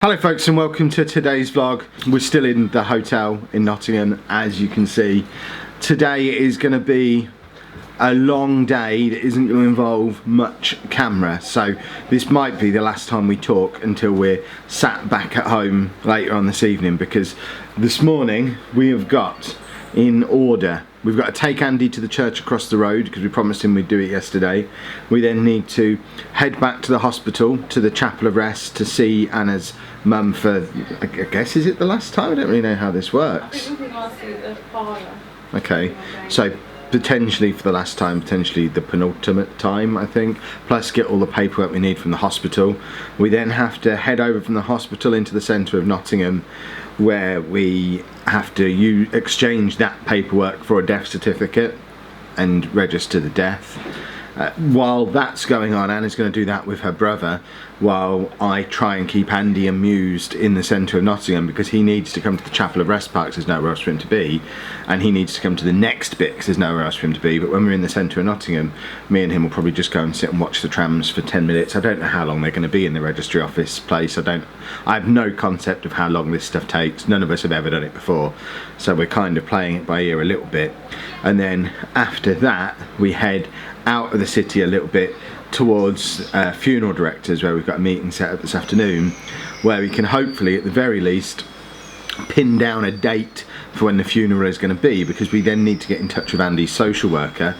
Hello folks and welcome to today's vlog. We're still in the hotel in Nottingham, as you can see. Today is going to be a long day that isn't going to involve much camera, so this might be the last time we talk until we're sat back at home later on this evening, because this morning we have got in order. We've got to take Andy to the church across the road because we promised him we'd do it yesterday. We then need to head back to the hospital, to the Chapel of Rest, to see Anna's mum for, I guess, is it the last time? I don't really know how this works. I think we can ask you the father. Okay, so potentially for the last time, potentially the penultimate time, I think, plus get all the paperwork we need from the hospital. We then have to head over from the hospital into the centre of Nottingham, where we have to exchange that paperwork for a death certificate and register the death. While that's going on, Anna's going to do that with her brother, while I try and keep Andy amused in the centre of Nottingham, because he needs to come to the Chapel of Rest Park, there's nowhere else for him to be, and he needs to come to the next bit because there's nowhere else for him to be. But when we're in the centre of Nottingham, me and him will probably just go and sit and watch the trams for 10 minutes. I don't know how long they're going to be in the registry office place. I have no concept of how long this stuff takes. None of us have ever done it before, so we're kind of playing it by ear a little bit. And then after that we head out of the city a little bit towards funeral directors, where we've got a meeting set up this afternoon, where we can hopefully at the very least pin down a date for when the funeral is going to be, because we then need to get in touch with Andy's social worker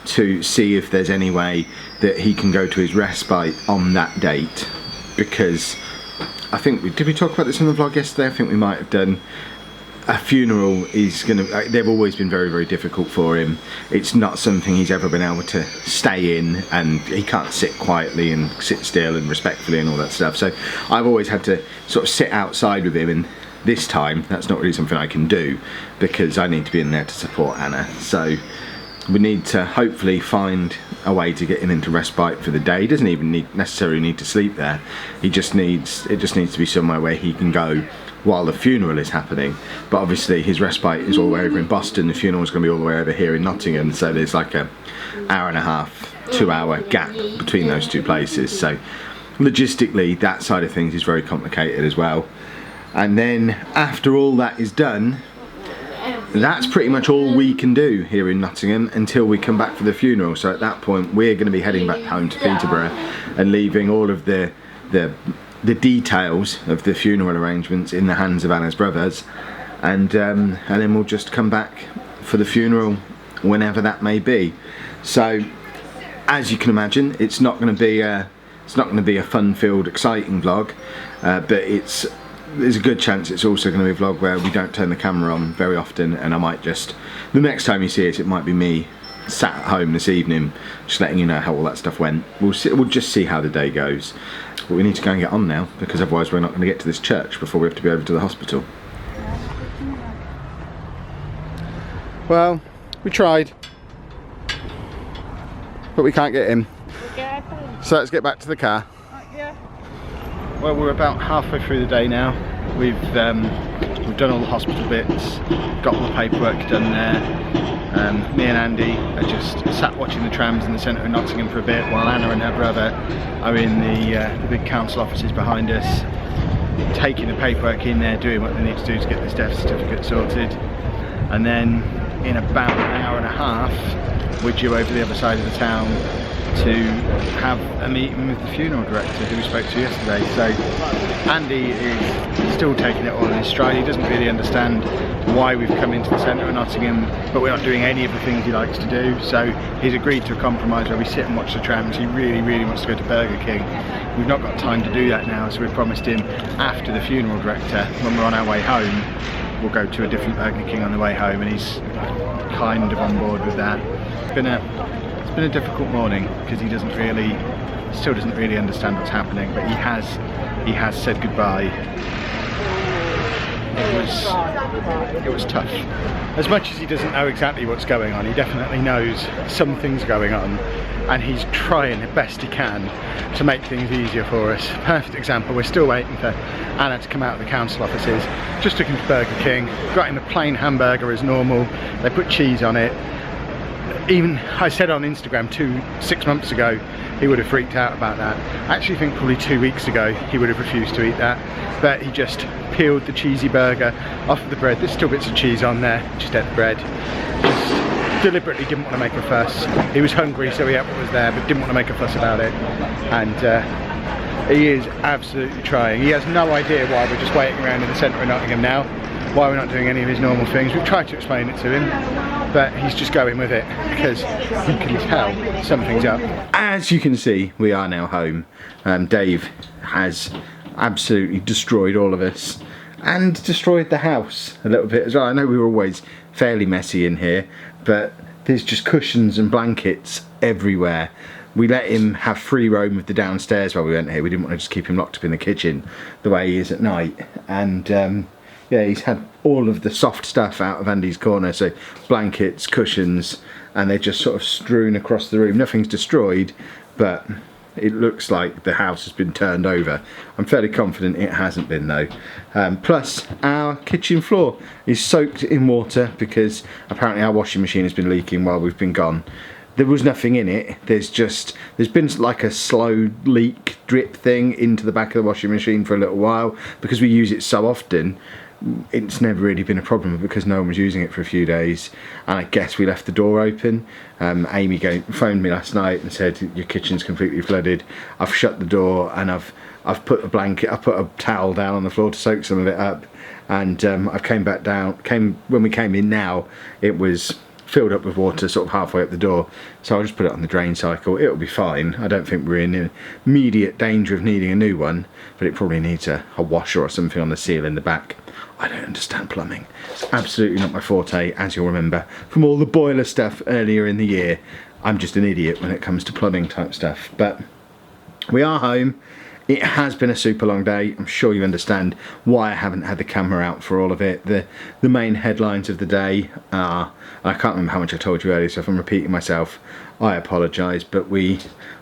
to see if there's any way that he can go to his respite on that date. Because I think did we talk about this in the vlog yesterday? I think we might have done. A funeral is going to, they've always been very, very difficult for him. It's not something he's ever been able to stay in, and he can't sit quietly and sit still and respectfully and all that stuff. So I've always had to sort of sit outside with him, and this time that's not really something I can do because I need to be in there to support Anna. So we need to hopefully find a way to get him into respite for the day. He doesn't even necessarily need to sleep there. It just needs to be somewhere where he can go while the funeral is happening. But obviously his respite is all the way over in Boston, the funeral is going to be all the way over here in Nottingham, so there's like a hour and a half, 2 hour gap between those two places. So logistically that side of things is very complicated as well. And then after all that is done, that's pretty much all we can do here in Nottingham until we come back for the funeral. So at that point we're going to be heading back home to Peterborough and leaving all of the details of the funeral arrangements in the hands of Anna's brothers, and then we'll just come back for the funeral whenever that may be. So as you can imagine, it's not going to be a fun-filled, exciting vlog, but there's a good chance it's also going to be a vlog where we don't turn the camera on very often, and I might just, the next time you see it might be me sat at home this evening just letting you know how all that stuff went. We'll just see how the day goes. But we need to go and get on now, because otherwise we're not going to get to this church before we have to be over to the hospital. Well, we tried, but we can't get in. So let's get back to the car. Well, we're about halfway through the day now. We've done all the hospital bits, got all the paperwork done there. Me and Andy are just sat watching the trams in the centre of Nottingham for a bit, while Anna and her brother are in the big council offices behind us, taking the paperwork in there, doing what they need to do to get this death certificate sorted. And then in about an hour and a half we're due over the other side of the town to have a meeting with the funeral director who we spoke to yesterday. So Andy is still taking it all in his stride. He doesn't really understand why we've come into the centre of Nottingham, but we're not doing any of the things he likes to do. So he's agreed to a compromise where we sit and watch the trams. He really, really wants to go to Burger King. We've not got time to do that now, so we've promised him after the funeral director, when we're on our way home, we'll go to a different Burger King on the way home, and he's kind of on board with that. It's been a difficult morning because he still doesn't really understand what's happening, but he has said goodbye. It was tough. As much as he doesn't know exactly what's going on, he definitely knows something's going on, and he's trying the best he can to make things easier for us. Perfect example, we're still waiting for Anna to come out of the council offices. Just took him to Burger King, got him a plain hamburger as normal. They put cheese on it. even I said on Instagram 6 months ago he would have freaked out about that. I actually think probably 2 weeks ago he would have refused to eat that, but he just peeled the cheesy burger off of the bread. There's still bits of cheese on there, just ate the bread. Just deliberately didn't want to make a fuss. He was hungry, so he ate what was there, but didn't want to make a fuss about it. And he is absolutely trying. He has no idea why we're just waiting around in the centre of Nottingham now, why we're not doing any of his normal things. We've tried to explain it to him, but he's just going with it because he can tell something's up. As you can see, we are now home. Dave has absolutely destroyed all of us and destroyed the house a little bit as well. I know we were always fairly messy in here, but there's just cushions and blankets everywhere. We let him have free roam of the downstairs while we went here. We didn't want to just keep him locked up in the kitchen the way he is at night. And yeah, he's had all of the soft stuff out of Andy's corner, so blankets, cushions, and they're just sort of strewn across the room. Nothing's destroyed, but it looks like the house has been turned over. I'm fairly confident it hasn't been though. Plus our kitchen floor is soaked in water because apparently our washing machine has been leaking while we've been gone. There was nothing in it, there's been like a slow leak drip thing into the back of the washing machine for a little while. Because we use it so often, it's never really been a problem because no one was using it for a few days, and I guess we left the door open. Amy phoned me last night and said your kitchen's completely flooded. I've shut the door and I've put a blanket, I put a towel down on the floor to soak some of it up, and I came back down. When we came in now, it was filled up with water sort of halfway up the door, so I'll just put it on the drain cycle. It'll be fine. I don't think we're in immediate danger of needing a new one, but it probably needs a washer or something on the seal in the back. I don't understand plumbing. It's absolutely not my forte, as you'll remember from all the boiler stuff earlier in the year. I'm just an idiot when it comes to plumbing type stuff. But we are home. It has been a super long day. I'm sure you understand why I haven't had the camera out for all of it. The main headlines of the day are, I can't remember how much I told you earlier, so if I'm repeating myself, I apologise, but we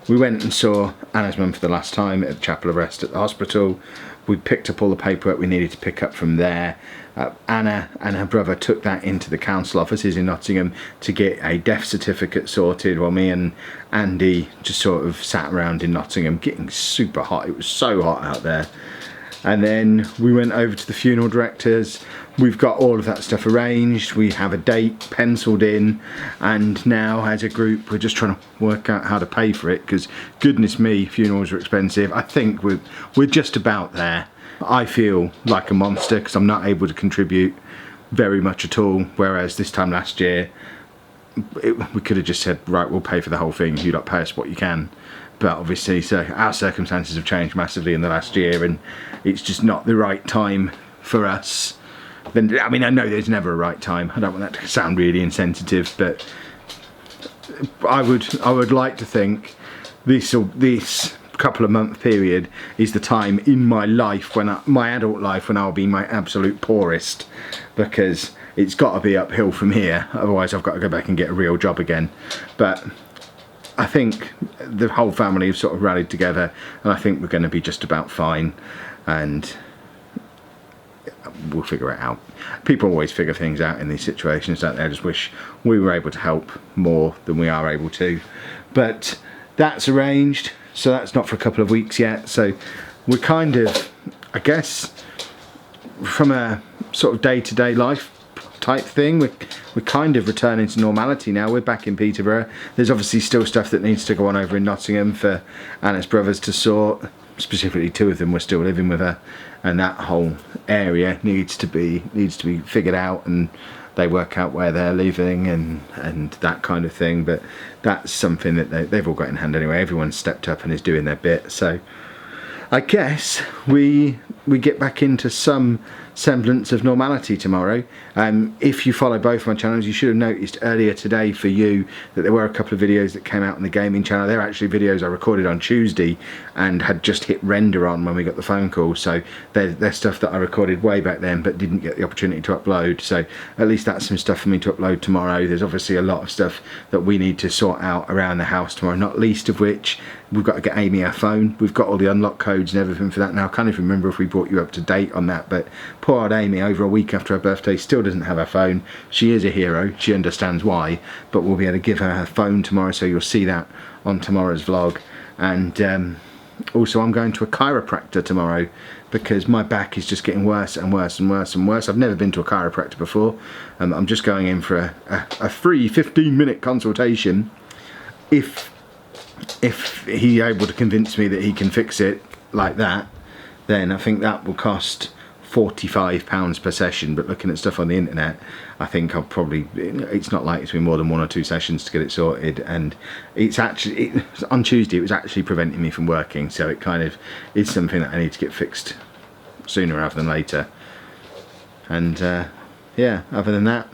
went and saw Anna's mum for the last time at the Chapel of Rest at the hospital. We picked up all the paperwork we needed to pick up from there. Anna and her brother took that into the council offices in Nottingham to get a death certificate sorted, while me and Andy just sort of sat around in Nottingham getting super hot. It was so hot out there. And then we went over to the funeral directors. We've got all of that stuff arranged. We have a date penciled in, and now as a group we're just trying to work out how to pay for it, because goodness me, funerals are expensive. I think we're just about there. I feel like a monster because I'm not able to contribute very much at all, whereas this time last year we could have just said, right, we'll pay for the whole thing, you lot pay us what you can. But obviously, so our circumstances have changed massively in the last year, and it's just not the right time for us. Then, I mean, I know there's never a right time. I don't want that to sound really insensitive, but I would like to think this couple of month period is the time in my life, my adult life, when I'll be my absolute poorest, because it's got to be uphill from here. Otherwise, I've got to go back and get a real job again. But I think the whole family have sort of rallied together, and I think we're going to be just about fine, and we'll figure it out. People always figure things out in these situations, don't they? I just wish we were able to help more than we are able to. But that's arranged, so that's not for a couple of weeks yet. So we're kind of, I guess, from a sort of day-to-day life type thing, we're kind of returning to normality now. We're back in Peterborough. There's obviously still stuff that needs to go on over in Nottingham for Anna's brothers to sort. Specifically, 2 of them were still living with her, and that whole area needs to be figured out, and they work out where they're living and that kind of thing. But that's something that they've all got in hand anyway. Everyone's stepped up and is doing their bit. So I guess we get back into some semblance of normality tomorrow. If you follow both my channels, you should have noticed earlier today for you that there were a couple of videos that came out on the gaming channel. They're actually videos I recorded on Tuesday and had just hit render on when we got the phone call, so they're stuff that I recorded way back then but didn't get the opportunity to upload. So at least that's some stuff for me to upload tomorrow. There's obviously a lot of stuff that we need to sort out around the house tomorrow, not least of which we've got to get Amy her phone. We've got all the unlock codes and everything for that now. I can't even remember if we brought you up to date on that, but Poor old Amy, over a week after her birthday, still doesn't have her phone. She is a hero, she understands why, but we'll be able to give her phone tomorrow, so you'll see that on tomorrow's vlog. And also I'm going to a chiropractor tomorrow because my back is just getting worse and worse and worse and worse. I've never been to a chiropractor before. I'm just going in for a free 15-minute consultation. If he's able to convince me that he can fix it like that, then I think that will cost £45 per session, but looking at stuff on the internet, I think I'll probably, it's not likely to be more than 1 or 2 sessions to get it sorted. And it's actually, on Tuesday it was actually preventing me from working, so it kind of is something that I need to get fixed sooner rather than later. And yeah, other than that,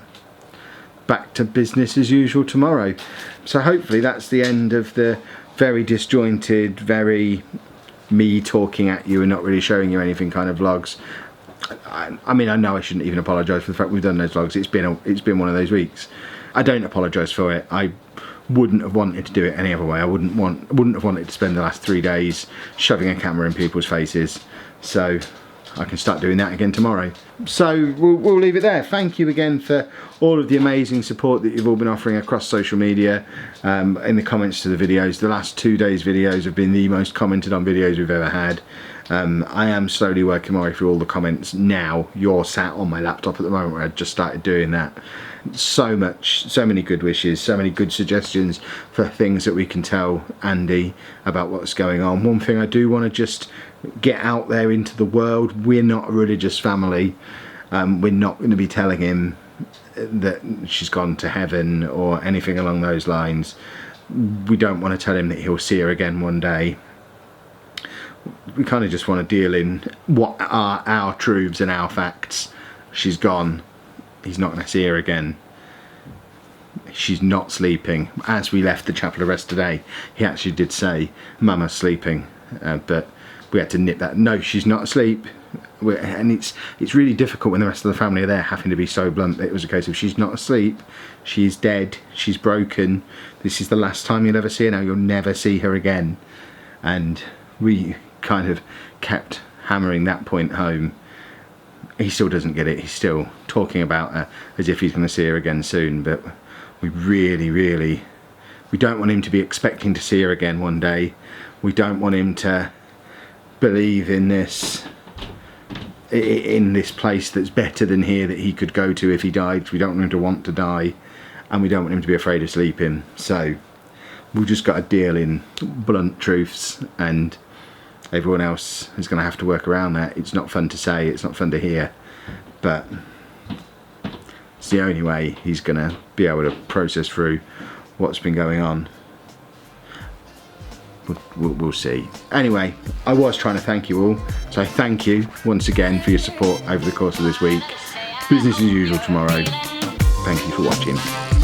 back to business as usual tomorrow. So hopefully that's the end of the very disjointed, very me talking at you and not really showing you anything kind of vlogs. I mean, I know I shouldn't even apologise for the fact we've done those vlogs. It's been one of those weeks. I don't apologise for it. I wouldn't have wanted to do it any other way. I wouldn't have wanted to spend the last 3 days shoving a camera in people's faces. So I can start doing that again tomorrow. So we'll leave it there. Thank you again for all of the amazing support that you've all been offering across social media, in the comments to the videos. The last 2 days' videos have been the most commented on videos we've ever had. I am slowly working my way through all the comments now. You're sat on my laptop at the moment where I just started doing that. So many good wishes, so many good suggestions for things that we can tell Andy about what's going on. One thing I do want to just get out there into the world: we're not a religious family. We're not going to be telling him that she's gone to heaven or anything along those lines. We don't want to tell him that he'll see her again one day. We kind of just want to deal in what are our truths and our facts. She's gone. He's not going to see her again. She's not sleeping. As we left the chapel of rest today, he actually did say, "Mama's sleeping," but we had to nip that. No, she's not asleep. And it's really difficult when the rest of the family are there, having to be so blunt. It was a case of, she's not asleep, she's dead, she's broken. This is the last time you'll ever see her now. You'll never see her again. And we kind of kept hammering that point home. He still doesn't get it. He's still talking about her as if he's going to see her again soon, but we really, we don't want him to be expecting to see her again one day. We don't want him to believe in this place that's better than here that he could go to if he died. We don't want him to want to die, and we don't want him to be afraid of sleeping. So we've just got to deal in blunt truths, and everyone else is going to have to work around that. It's not fun to say, it's not fun to hear, but it's the only way he's going to be able to process through what's been going on. We'll see. Anyway, I was trying to thank you all, so thank you once again for your support over the course of this week. Business as usual tomorrow. Thank you for watching.